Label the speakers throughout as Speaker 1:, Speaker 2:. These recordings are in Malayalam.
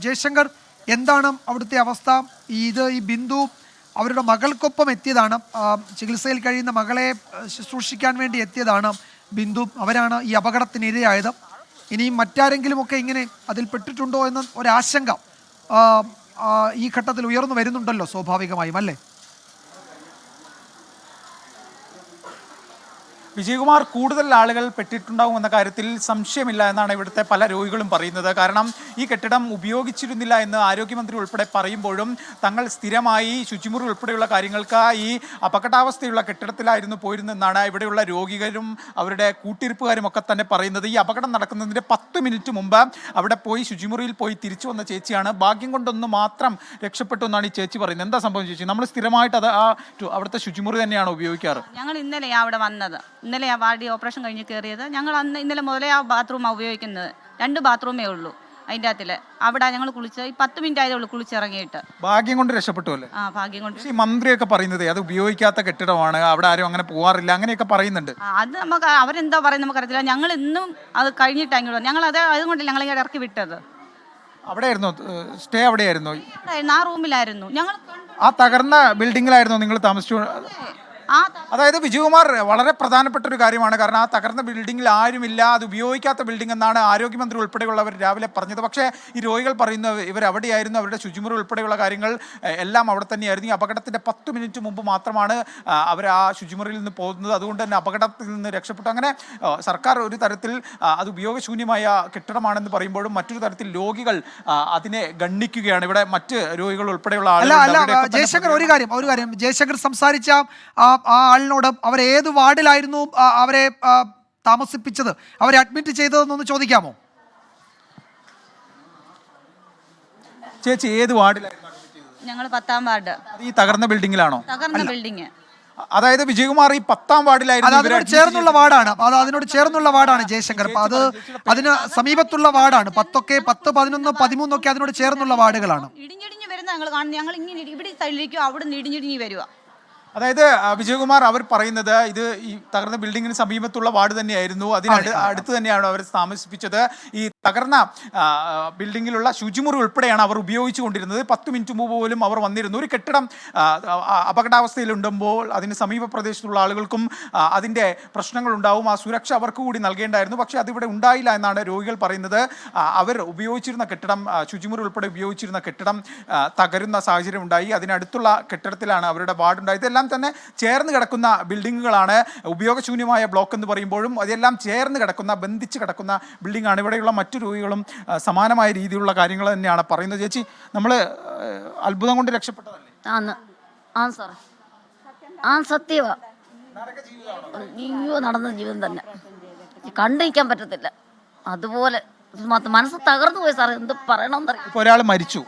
Speaker 1: ജയശങ്കർ, എന്താണ് അവിടുത്തെ അവസ്ഥ? ഈ ബിന്ദു അവരുടെ മകൾക്കൊപ്പം എത്തിയതാണ്, ചികിത്സയിൽ കഴിയുന്ന മകളെ ശുശ്രൂഷിക്കാൻ വേണ്ടി എത്തിയതാണ് ബിന്ദു. അവരാണ് ഈ അപകടത്തിനിരയായത്. ഇനിയും മറ്റാരെങ്കിലുമൊക്കെ ഇങ്ങനെ അതിൽ പെട്ടിട്ടുണ്ടോ എന്ന ഒരാശങ്ക ഈ ഘട്ടത്തിൽ ഉയർന്നു വരുന്നുണ്ടല്ലോ സ്വാഭാവികമായും, അല്ലേ?
Speaker 2: വിജയകുമാർ, കൂടുതൽ ആളുകൾ പെട്ടിട്ടുണ്ടാകുമെന്ന കാര്യത്തിൽ സംശയമില്ല എന്നാണ് ഇവിടുത്തെ പല രോഗികളും പറയുന്നത്. കാരണം ഈ കെട്ടിടം ഉപയോഗിച്ചിരുന്നില്ല എന്ന് ആരോഗ്യമന്ത്രി ഉൾപ്പെടെ പറയുമ്പോഴും തങ്ങൾ സ്ഥിരമായി ശുചിമുറി ഉൾപ്പെടെയുള്ള കാര്യങ്ങൾക്ക് ഈ അപകടാവസ്ഥയുള്ള കെട്ടിടത്തിലായിരുന്നു പോയിരുന്നെന്നാണ് ഇവിടെയുള്ള രോഗികളും അവരുടെ കൂട്ടിരിപ്പുകാരും ഒക്കെ തന്നെ പറയുന്നത്. ഈ അപകടം നടക്കുന്നതിൻ്റെ 10 മിനിറ്റ് മുമ്പ് അവിടെ പോയി ശുചിമുറിയിൽ പോയി തിരിച്ചു വന്ന ചേച്ചിയാണ്. ഭാഗ്യം കൊണ്ടൊന്ന് മാത്രം രക്ഷപ്പെട്ടു എന്നാണ് ഈ ചേച്ചി പറയുന്നത്. എന്താ സംഭവം ചേച്ചി? നമ്മൾ സ്ഥിരമായിട്ട് അവിടുത്തെ ശുചിമുറി തന്നെയാണ് ഉപയോഗിക്കാറ്?
Speaker 3: ഞങ്ങൾ ഇന്നലെ അവിടെ വന്നത്, ഇന്നലെ ആ വാർഡി ഓപ്പറേഷൻ കഴിഞ്ഞ് കയറിയത്. ഞങ്ങൾ ഇന്നലെ മുതലേ ആ ബാത്റൂമാണ് ഉപയോഗിക്കുന്നത്. 2 ബാത്റൂമേ ഉള്ളൂ അതിൻ്റെ അകത്തിൽ. അവിടെ ഞങ്ങൾ കുളിച്ച് 10 മിനിറ്റ് ആയതേ ഉള്ളൂ കുളിച്ചിറങ്ങിയിട്ട്.
Speaker 2: ഭാഗ്യം കൊണ്ട് രക്ഷപ്പെട്ടു അല്ലേ?
Speaker 3: ആ, ഭാഗ്യം കൊണ്ട്.
Speaker 2: ഈ മന്ത്രിയൊക്കെ പറയുന്നത് അത് ഉപയോഗിക്കാത്ത കെട്ടിടമാണ്, അവിടെ ആരും അങ്ങനെ പോകാറില്ല, അങ്ങനെയൊക്കെ പറയുന്നുണ്ട്.
Speaker 3: അത് നമുക്ക് അവരെന്താ പറയുന്നത് നമുക്കറിയത്തില്ല. ഞങ്ങൾ ഇന്നും അത് കഴിഞ്ഞിട്ടാണ് ഞങ്ങൾ അതുകൊണ്ടല്ല ഞങ്ങൾ ഇങ്ങനെ ഇറക്കി വിട്ടത്.
Speaker 2: അവിടെ ആയിരുന്നു സ്റ്റേ? അവിടെയായിരുന്നു?
Speaker 3: ആ റൂമിലായിരുന്നു ഞങ്ങൾ.
Speaker 2: ആ തകർന്ന ബിൽഡിങ്ങിലായിരുന്നു നിങ്ങൾ താമസിച്ചു? അതായത് വിജയകുമാർ, വളരെ പ്രധാനപ്പെട്ട ഒരു കാര്യമാണ്. കാരണം ആ തകർന്ന ബിൽഡിങ്ങിൽ ആരുമില്ല, അത് ഉപയോഗിക്കാത്ത ബിൽഡിംഗ് എന്നാണ് ആരോഗ്യമന്ത്രി ഉൾപ്പെടെയുള്ളവർ രാവിലെ പറഞ്ഞത്. പക്ഷേ ഈ രോഗികൾ പറയുന്നു ഇവർ അവിടെയായിരുന്നു, അവരുടെ ശുചിമുറി ഉൾപ്പെടെയുള്ള കാര്യങ്ങൾ എല്ലാം അവിടെ തന്നെയായിരുന്നു. ഈ അപകടത്തിൻ്റെ 10 മിനിറ്റ് മുമ്പ് മാത്രമാണ് അവർ ആ ശുചിമുറിയിൽ നിന്ന് പോകുന്നത്. അതുകൊണ്ട് തന്നെ അപകടത്തിൽ നിന്ന് രക്ഷപ്പെട്ടു. അങ്ങനെ സർക്കാർ ഒരു തരത്തിൽ അത് ഉപയോഗശൂന്യമായ കെട്ടിടമാണെന്ന് പറയുമ്പോഴും മറ്റൊരു തരത്തിൽ രോഗികൾ അതിനെ ഗണ്ണിക്കുകയാണ്. ഇവിടെ മറ്റ് രോഗികൾ ഉൾപ്പെടെയുള്ള ആളുകൾ.
Speaker 1: ജയശങ്കർ, ഒരു കാര്യം ജയശങ്കർ സംസാരിച്ച ആ ആളിനോട് അവർ ഏത് വാർഡിലായിരുന്നു അവരെ താമസിപ്പിച്ചത്, അവരെ അഡ്മിറ്റ് ചെയ്തതെന്നൊന്ന് ചോദിക്കാമോ?
Speaker 2: ചേച്ചി, ഏത് വാർഡിലായിരുന്നു?
Speaker 3: ഞങ്ങൾ 10-ാം വാർഡ്.
Speaker 2: ഈ തകർന്ന ബിൽഡിങ്ങിലാണോ?
Speaker 3: തകർന്ന ബിൽഡിങ്.
Speaker 2: അതായത് വിജയകുമാർ, ഈ 10-ാം വാർഡിലായിരുന്നു.
Speaker 1: അതിനോട് ചേർന്നുള്ള വാർഡാണ് ജയശങ്കർ. അത് അതിന് സമീപത്തുള്ള വാർഡാണ്. 10, 11, 13 ഒക്കെ അതിനോട് ചേർന്നുള്ള വാർഡുകളാണ്.
Speaker 3: ഇടിഞ്ഞിടിഞ്ഞ് വരുന്ന ഞങ്ങൾ കാണുന്നു. ഞങ്ങൾ ഇങ്ങനെ ഇവിടെ സൈഡിലേക്കും അവിടെ നിന്ന് ഇടിഞ്ഞിടിഞ്ഞ് വരുക.
Speaker 2: അതായത് വിജയകുമാർ, അവർ പറയുന്നത് ഇത് ഈ തകർന്ന ബിൽഡിങ്ങിന് സമീപത്തുള്ള വാർഡ് തന്നെയായിരുന്നു, അടുത്ത് തന്നെയാണ് അവർ താമസിപ്പിച്ചത്. ഈ തകർന്ന ബിൽഡിങ്ങിലുള്ള ശുചിമുറി ഉൾപ്പെടെയാണ് അവർ ഉപയോഗിച്ചു കൊണ്ടിരുന്നത്. 10 മിനിറ്റ് മുമ്പ് പോലും അവർ വന്നിരുന്നു. ഒരു കെട്ടിടം അപകടാവസ്ഥയിലുണ്ടുമ്പോൾ അതിന് സമീപ പ്രദേശത്തുള്ള ആളുകൾക്കും അതിൻ്റെ പ്രശ്നങ്ങളുണ്ടാവും. ആ സുരക്ഷ അവർക്ക് കൂടി നൽകേണ്ടായിരുന്നു. പക്ഷേ അതിവിടെ ഉണ്ടായില്ല എന്നാണ് രോഗികൾ പറയുന്നത്. അവർ ഉപയോഗിച്ചിരുന്ന കെട്ടിടം, ശുചിമുറി ഉൾപ്പെടെ ഉപയോഗിച്ചിരുന്ന കെട്ടിടം തകരുന്ന സാഹചര്യം ഉണ്ടായി. അതിനടുത്തുള്ള കെട്ടിടത്തിലാണ് അവരുടെ വാർഡുണ്ടായത്. ഇതെല്ലാം തന്നെ ചേർന്ന് കിടക്കുന്ന ബിൽഡിങ്ങുകളാണ്. ഉപയോഗശൂന്യമായ ബ്ലോക്ക് എന്ന് പറയുമ്പോഴും അതെല്ലാം ചേർന്ന് കിടക്കുന്ന, ബന്ധിച്ച് കിടക്കുന്ന ബിൽഡിംഗ് ആണ്. ഇവിടെയുള്ള മറ്റു രോഗികളും സമാനമായ രീതിയിലുള്ള കാര്യങ്ങൾ തന്നെയാണ് പറയുന്നത്. ചേച്ചി, നമ്മൾ അത്ഭുതം കൊണ്ട് രക്ഷപ്പെട്ടതല്ലേ?
Speaker 4: സത്യവാ. നടന്ന ജീവിതം തന്നെ കണ്ടിരിക്കാൻ പറ്റത്തില്ല. അതുപോലെ മനസ്സ് തകർന്നു പോയി സാർ. എന്ത് പറയണമെന്നറിയാം.
Speaker 2: ഇപ്പോൾ ഒരാൾ മരിച്ചു.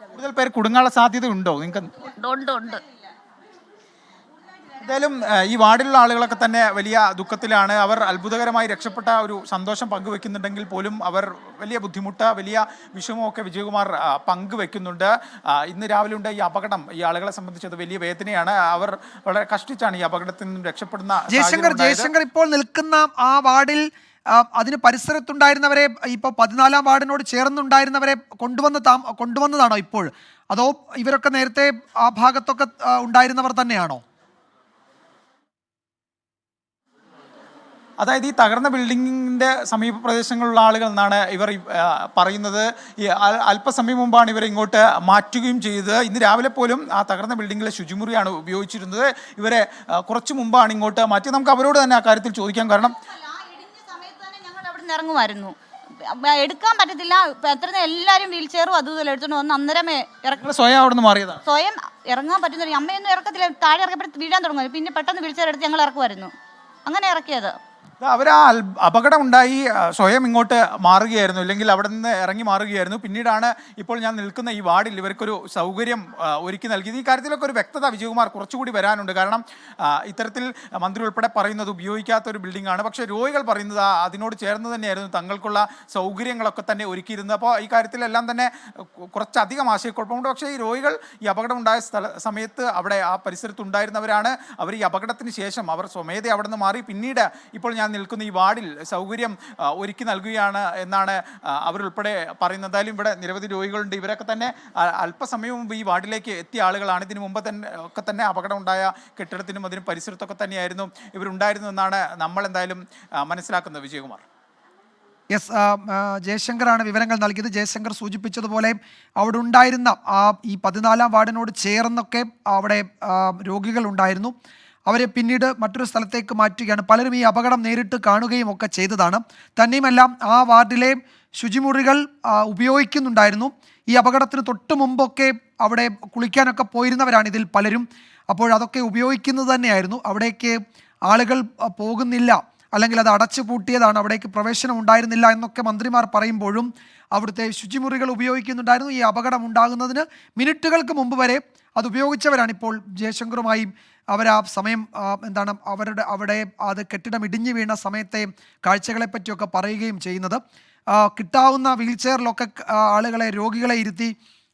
Speaker 2: കൂടുതൽ പേര് കുടുങ്ങാനുള്ള സാധ്യത ഉണ്ടോ നിങ്ങൾക്ക്?
Speaker 4: ഉണ്ട്.
Speaker 2: എന്തായാലും ഈ വാർഡിലുള്ള ആളുകളൊക്കെ തന്നെ വലിയ ദുഃഖത്തിലാണ്. അവർ അത്ഭുതകരമായി രക്ഷപ്പെട്ട ഒരു സന്തോഷം പങ്കുവെക്കുന്നുണ്ടെങ്കിൽ പോലും അവർ വലിയ ബുദ്ധിമുട്ട്, വലിയ വിഷമമൊക്കെ വിജയകുമാർ പങ്കുവെക്കുന്നുണ്ട്. ഇന്ന് രാവിലെ ഉണ്ട് ഈ അപകടം ഈ ആളുകളെ സംബന്ധിച്ച് അത് വലിയ വേദനയാണ്. അവർ വളരെ കഷ്ടിച്ചാണ് ഈ അപകടത്തിൽ നിന്നും രക്ഷപ്പെടുന്ന.
Speaker 1: ജയശങ്കർ, ഇപ്പോൾ നിൽക്കുന്ന ആ വാർഡിൽ അതിന് പരിസരത്തുണ്ടായിരുന്നവരെ, ഇപ്പോൾ 14-ാം വാർഡിനോട് ചേർന്നുണ്ടായിരുന്നവരെ കൊണ്ടുവന്നതാണോ ഇപ്പോൾ? അതോ ഇവരൊക്കെ നേരത്തെ ആ ഭാഗത്തൊക്കെ ഉണ്ടായിരുന്നവർ തന്നെയാണോ?
Speaker 2: അതായത് ഈ തകർന്ന ബിൽഡിങ്ങിൻ്റെ സമീപ പ്രദേശങ്ങളിലുള്ള ആളുകൾ എന്നാണ് ഇവർ പറയുന്നത്. ഈ അല്പസമയം മുമ്പാണ് ഇവരെ ഇങ്ങോട്ട് മാറ്റുകയും ചെയ്തത്. ഇന്ന് രാവിലെ പോലും ആ തകർന്ന ബിൽഡിങ്ങിലെ ശുചിമുറിയാണ് ഉപയോഗിച്ചിരുന്നത്. ഇവരെ കുറച്ച് മുമ്പാണ് ഇങ്ങോട്ട് മാറ്റിയത്. നമുക്ക് അവരോട് തന്നെ ആ കാര്യത്തിൽ ചോദിക്കാം. കാരണം
Speaker 3: ഞങ്ങൾ അവിടെ നിന്ന് ഇറങ്ങുമായിരുന്നു, എടുക്കാൻ പറ്റത്തില്ല. എല്ലാവരും വീൽ ചെയറും അതുപോലെ എടുത്തോണ്ട് വന്ന് അന്നേരമേ ഇറക്കി.
Speaker 2: സ്വയം അവിടെ നിന്ന് മാറിയതാണ്.
Speaker 3: സ്വയം ഇറങ്ങാൻ പറ്റുന്ന അമ്മയൊന്നും ഇറക്കത്തില്ല. താഴെ ഇറക്കപ്പെട്ട് വീഴാൻ തുടങ്ങും. പിന്നെ പെട്ടെന്ന് വീൽ ചെയർ എടുത്ത് ഞങ്ങൾ ഇറക്കുമായിരുന്നു. അങ്ങനെ ഇറക്കിയത്.
Speaker 2: അവർ ആ അപകടം ഉണ്ടായി സ്വയം ഇങ്ങോട്ട് മാറുകയായിരുന്നു, അല്ലെങ്കിൽ അവിടെ നിന്ന് ഇറങ്ങി മാറുകയായിരുന്നു. പിന്നീടാണ് ഇപ്പോൾ ഞാൻ നിൽക്കുന്ന ഈ വാർഡിൽ ഇവർക്കൊരു സൗകര്യം ഒരുക്കി നൽകിയത്. ഈ കാര്യത്തിലൊക്കെ ഒരു വ്യക്തത വിജയകുമാർ കുറച്ചുകൂടി വരാനുണ്ട്. കാരണം ഇത്തരത്തിൽ മന്ത്രി ഉൾപ്പെടെ പറയുന്നത് ഉപയോഗിക്കാത്തൊരു ബിൽഡിംഗ് ആണ്. പക്ഷേ രോഗികൾ പറയുന്നത് അതിനോട് ചേർന്ന് തന്നെയായിരുന്നു തങ്ങൾക്കുള്ള സൗകര്യങ്ങളൊക്കെ തന്നെ ഒരുക്കിയിരുന്നത്. അപ്പോൾ ഈ കാര്യത്തിലെല്ലാം തന്നെ കുറച്ചധികം ആശയക്കുഴപ്പമുണ്ട്. പക്ഷേ ഈ രോഗികൾ ഈ അപകടം ഉണ്ടായ സമയത്ത് അവിടെ ആ പരിസരത്ത് ഉണ്ടായിരുന്നവരാണ്. അവർ ഈ അപകടത്തിന് ശേഷം അവർ സ്വമേധ അവിടെ നിന്ന് മാറി പിന്നീട് ഇപ്പോൾ ഞാൻ നിൽക്കുന്ന ഈ വാർഡിൽ സൗകര്യം ഒരുക്കി നൽകുകയാണ് എന്നാണ് അവരുൾപ്പെടെ പറയുന്നത്. എന്തായാലും ഇവിടെ നിരവധി രോഗികളുണ്ട്. ഇവരൊക്കെ തന്നെ അല്പസമയം മുമ്പ് ഈ വാർഡിലേക്ക് എത്തിയ ആളുകളാണ്. ഇതിനു മുമ്പ് തന്നെ അപകടം ഉണ്ടായ കെട്ടിടത്തിനും അതിനും പരിസരത്തൊക്കെ തന്നെയായിരുന്നു ഇവരുണ്ടായിരുന്നു എന്നാണ് നമ്മൾ എന്തായാലും മനസ്സിലാക്കുന്നത്. വിജയകുമാർ.
Speaker 1: യെസ്, ജയശങ്കറാണ് വിവരങ്ങൾ നൽകിയത്. ജയശങ്കർ സൂചിപ്പിച്ചതുപോലെ അവിടെ ഉണ്ടായിരുന്ന ഈ 14-ാം വാർഡിനോട് ചേർന്നൊക്കെ അവിടെ രോഗികൾ ഉണ്ടായിരുന്നു. അവരെ പിന്നീട് മറ്റൊരു സ്ഥലത്തേക്ക് മാറ്റുകയാണ്. പലരും ഈ അപകടം നേരിട്ട് കാണുകയും ഒക്കെ ചെയ്തതാണ്. തന്നെയുമല്ല ആ വാർഡിലെ ശുചിമുറികൾ ഉപയോഗിക്കുന്നുണ്ടായിരുന്നു. ഈ അപകടത്തിന് തൊട്ട് മുമ്പൊക്കെ അവിടെ കുളിക്കാനൊക്കെ പോയിരുന്നവരാണ് ഇതിൽ പലരും. അപ്പോൾ അതൊക്കെ ഉപയോഗിക്കുന്നത് തന്നെയായിരുന്നു. അവിടേക്ക് ആളുകൾ പോകുന്നില്ല, അല്ലെങ്കിൽ അത് അടച്ചു പൂട്ടിയതാണ്, അവിടേക്ക് പ്രവേശനം ഉണ്ടായിരുന്നില്ല എന്നൊക്കെ മന്ത്രിമാർ പറയുമ്പോഴും അവിടുത്തെ ശുചിമുറികൾ ഉപയോഗിക്കുന്നുണ്ടായിരുന്നു. ഈ അപകടം ഉണ്ടാകുന്നതിന് മിനിറ്റുകൾക്ക് മുമ്പ് വരെ അത് ഉപയോഗിച്ചവരാണ് ഇപ്പോൾ ജയശങ്കറുമായി അവർ ആ സമയം അവിടെ അത് കെട്ടിടം ഇടിഞ്ഞു വീണ സമയത്തെ കാഴ്ചകളെ പറ്റിയൊക്കെ പറയുകയും ചെയ്യുന്നത്. കിട്ടാവുന്ന വീൽ ചെയറിലൊക്കെ ആളുകളെ, രോഗികളെ ഇരുത്തി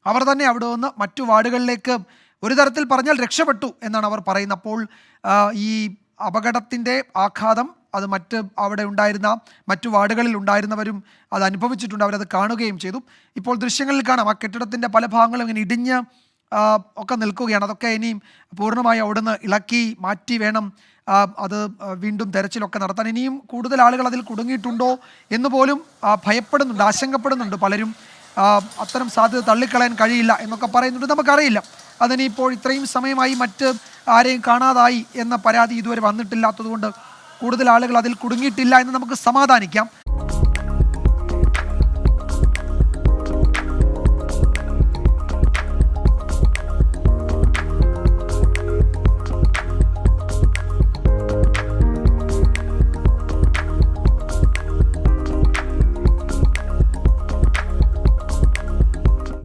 Speaker 1: അവർ തന്നെ അവിടെ നിന്ന് മറ്റു വാർഡുകളിലേക്ക് ഒരു തരത്തിൽ പറഞ്ഞാൽ രക്ഷപ്പെട്ടു എന്നാണ് അവർ പറയുന്നത്. അപ്പോൾ ഈ അപകടത്തിൻ്റെ ആഘാതം അത് അവിടെ ഉണ്ടായിരുന്ന മറ്റു വാർഡുകളിൽ ഉണ്ടായിരുന്നവരും അത് അനുഭവിച്ചിട്ടുണ്ട്. അവരത് കാണുകയും ചെയ്തു. ഇപ്പോൾ ദൃശ്യങ്ങളിൽ കാണാം ആ കെട്ടിടത്തിൻ്റെ പല ഭാഗങ്ങളും ഇങ്ങനെ ഇടിഞ്ഞ് ഒക്കെ നിൽക്കുകയാണ്. അതൊക്കെ ഇനിയും പൂർണ്ണമായി അവിടുന്ന് ഇളക്കി മാറ്റി വേണം അത് വീണ്ടും തെരച്ചിലൊക്കെ നടത്താൻ. ഇനിയും കൂടുതൽ ആളുകൾ അതിൽ കുടുങ്ങിയിട്ടുണ്ടോ എന്ന് പോലും ഭയപ്പെടുന്നുണ്ട്, ആശങ്കപ്പെടുന്നുണ്ട് പലരും. അത്തരം സാധ്യത തള്ളിക്കളയാൻ കഴിയില്ല എന്നൊക്കെ പറയുന്നുണ്ട്. നമുക്കറിയില്ല അതിനിപ്പോൾ ഇത്രയും സമയമായി മറ്റ് ആരെയും കാണാതായി എന്ന പരാതി ഇതുവരെ വന്നിട്ടില്ലാത്തതുകൊണ്ട് കൂടുതൽ ആളുകൾ അതിൽ കുടുങ്ങിയിട്ടില്ല എന്ന് നമുക്ക് സമാധാനിക്കാം.